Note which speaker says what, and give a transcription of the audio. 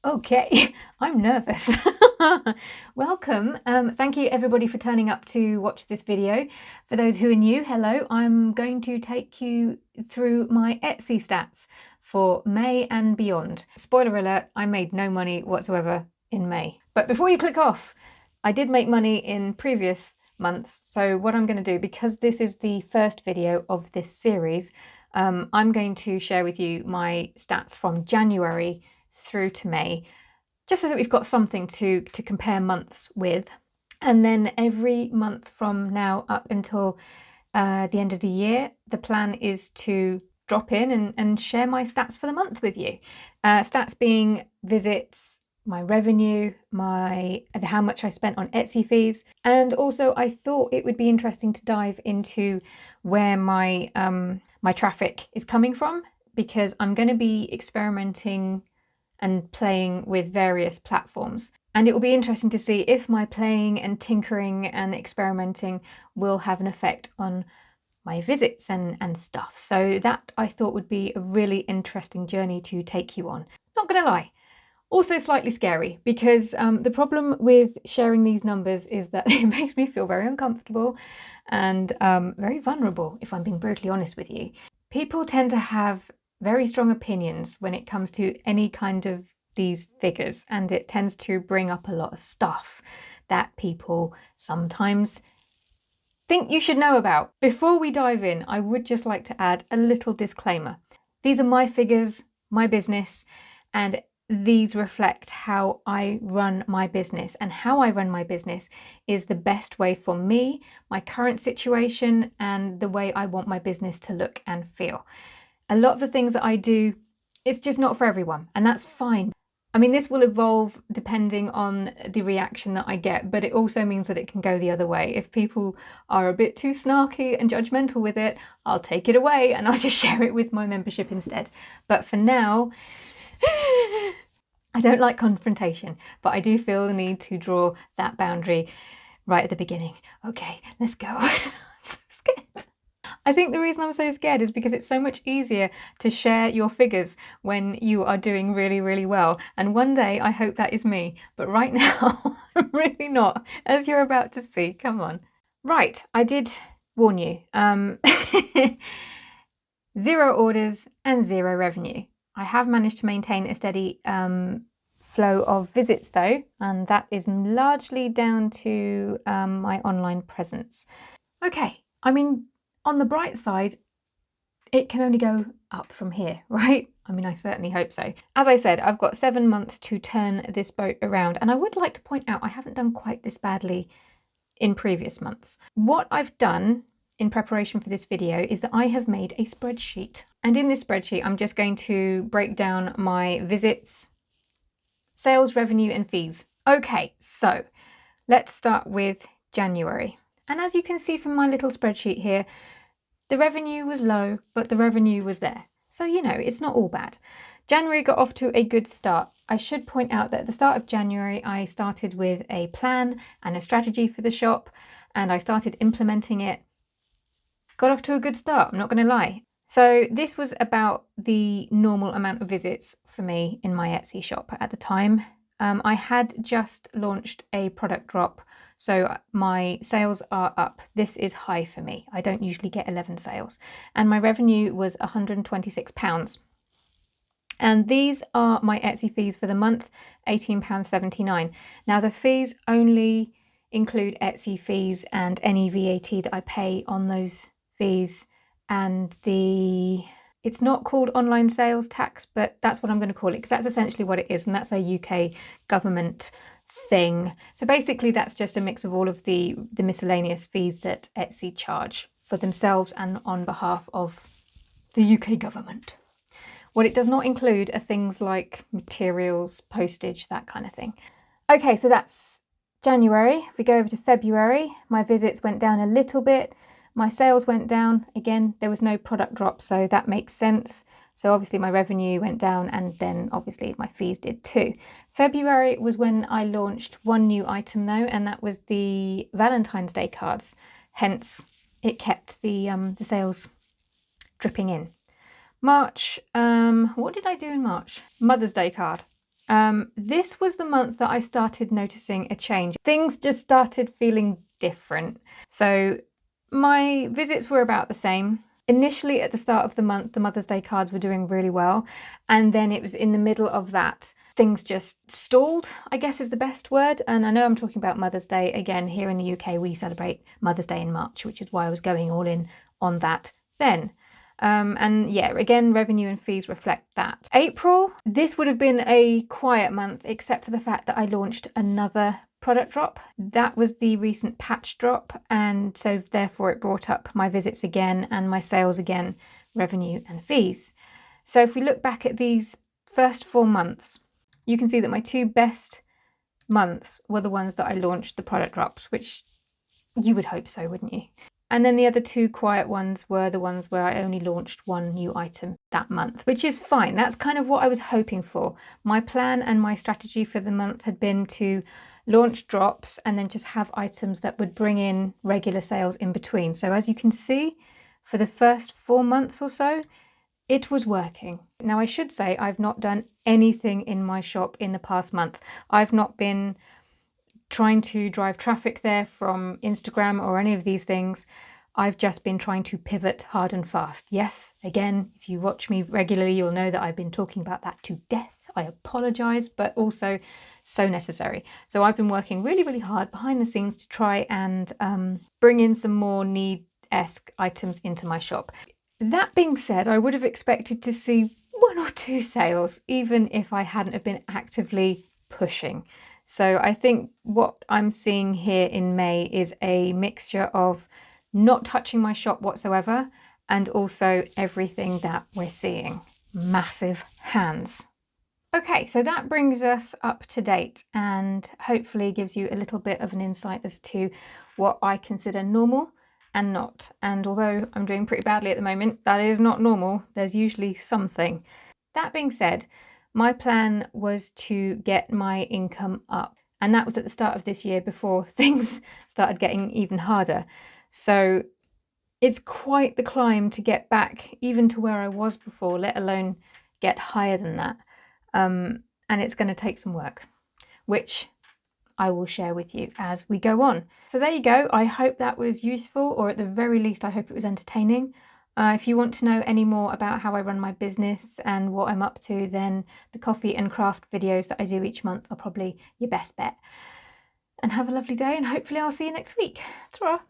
Speaker 1: Okay, I'm nervous. Welcome. Thank you everybody for turning up to watch this video. For those who are new, hello. I'm going to take you through my Etsy stats for May and beyond. Spoiler alert, I made no money whatsoever in May. But before you click off, I did make money in previous months. So what I'm going to do, because this is the first video of this series, I'm going to share with you my stats from January through to May, just so that we've got something to compare months with. And then every month from now up until the end of the year, the plan is to drop in and share my stats for the month with you. Stats being visits, my revenue, how much I spent on Etsy fees. And also I thought it would be interesting to dive into where my my traffic is coming from, because I'm going to be experimenting and playing with various platforms. And it will be interesting to see if my playing and tinkering and experimenting will have an effect on my visits and stuff. So that I thought would be a really interesting journey to take you on. Not gonna lie, also slightly scary, because the problem with sharing these numbers is that it makes me feel very uncomfortable and very vulnerable, if I'm being brutally honest with you. People tend to have very strong opinions when it comes to any kind of these figures, and it tends to bring up a lot of stuff that people sometimes think you should know about. Before we dive in, I would just like to add a little disclaimer. These are my figures, my business, and these reflect how I run my business, and how I run my business is the best way for me, my current situation, and the way I want my business to look and feel. A lot of the things that I do, it's just not for everyone, and that's fine. I mean, this will evolve depending on the reaction that I get, but it also means that it can go the other way. If people are a bit too snarky and judgmental with it, I'll take it away and I'll just share it with my membership instead. But for now, I don't like confrontation, but I do feel the need to draw that boundary right at the beginning. Okay, let's go. I'm so scared. I think the reason I'm so scared is because it's so much easier to share your figures when you are doing really, really well. And one day I hope that is me, but right now I'm really not, as you're about to see. Come on. Right, I did warn you. 0 orders and 0 revenue. I have managed to maintain a steady flow of visits though, and that is largely down to my online presence. Okay, I mean, on the bright side, it can only go up from here, right? I mean, I certainly hope so. As I said, I've got 7 months to turn this boat around, and I would like to point out I haven't done quite this badly in previous months. What I've done in preparation for this video is that I have made a spreadsheet. And in this spreadsheet, I'm just going to break down my visits, sales, revenue, and fees. Okay, so let's start with January. And as you can see from my little spreadsheet here, the revenue was low, but the revenue was there. So, you know, it's not all bad. January got off to a good start. I should point out that at the start of January, I started with a plan and a strategy for the shop, and I started implementing it. Got off to a good start, I'm not going to lie. So this was about the normal amount of visits for me in my Etsy shop at the time. I had just launched a product drop, so my sales are up. This is high for me. I don't usually get 11 sales. And my revenue was £126. And these are my Etsy fees for the month, £18.79. Now the fees only include Etsy fees and any VAT that I pay on those fees, and it's not called online sales tax, but that's what I'm going to call it, because that's essentially what it is, and that's a UK government thing. So basically that's just a mix of all of the miscellaneous fees that Etsy charge for themselves and on behalf of the UK government. What it does not include are things like materials, postage, that kind of thing. Okay, so that's January. If we go over to February, my visits went down a little bit. My sales went down. Again, there was no product drop, so that makes sense. So obviously my revenue went down, and then obviously my fees did too. February was when I launched one new item though, and that was the Valentine's Day cards. Hence, it kept the sales dripping in. March, what did I do in March? Mother's Day card. This was the month that I started noticing a change. Things just started feeling different. So my visits were about the same. Initially at the start of the month, the Mother's Day cards were doing really well. And then it was in the middle of that, things just stalled, I guess is the best word. And I know I'm talking about Mother's Day. Again, here in the UK, we celebrate Mother's Day in March, which is why I was going all in on that then. And yeah, again, revenue and fees reflect that. April, this would have been a quiet month, except for the fact that I launched another product drop. That was the recent patch drop, and so therefore it brought up my visits again and my sales again, revenue and fees. So if we look back at these first 4 months, you can see that my 2 best months were the ones that I launched the product drops, which you would hope so, wouldn't you? And then the other 2 quiet ones were the ones where I only launched 1 new item that month, which is fine. That's kind of what I was hoping for. My plan and my strategy for the month had been to launch drops and then just have items that would bring in regular sales in between. So as you can see, for the first 4 months or so, it was working. Now I should say I've not done anything in my shop in the past month. I've not been trying to drive traffic there from Instagram or any of these things. I've just been trying to pivot hard and fast. Yes, again, if you watch me regularly, you'll know that I've been talking about that to death. I apologize, but also so necessary. So I've been working really, really hard behind the scenes to try and bring in some more need-esque items into my shop. That being said, I would have expected to see 1 or 2 sales, even if I hadn't have been actively pushing. So I think what I'm seeing here in May is a mixture of not touching my shop whatsoever and also everything that we're seeing. Massive hands. Okay, so that brings us up to date and hopefully gives you a little bit of an insight as to what I consider normal and not. And although I'm doing pretty badly at the moment, that is not normal. There's usually something. That being said, my plan was to get my income up, and that was at the start of this year before things started getting even harder. So it's quite the climb to get back even to where I was before, let alone get higher than that. And it's going to take some work, which I will share with you as we go on. So there you go. I hope that was useful, or at the very least, I hope it was entertaining. If you want to know any more about how I run my business and what I'm up to, then the coffee and craft videos that I do each month are probably your best bet. And have a lovely day, and hopefully I'll see you next week. Ta-ra!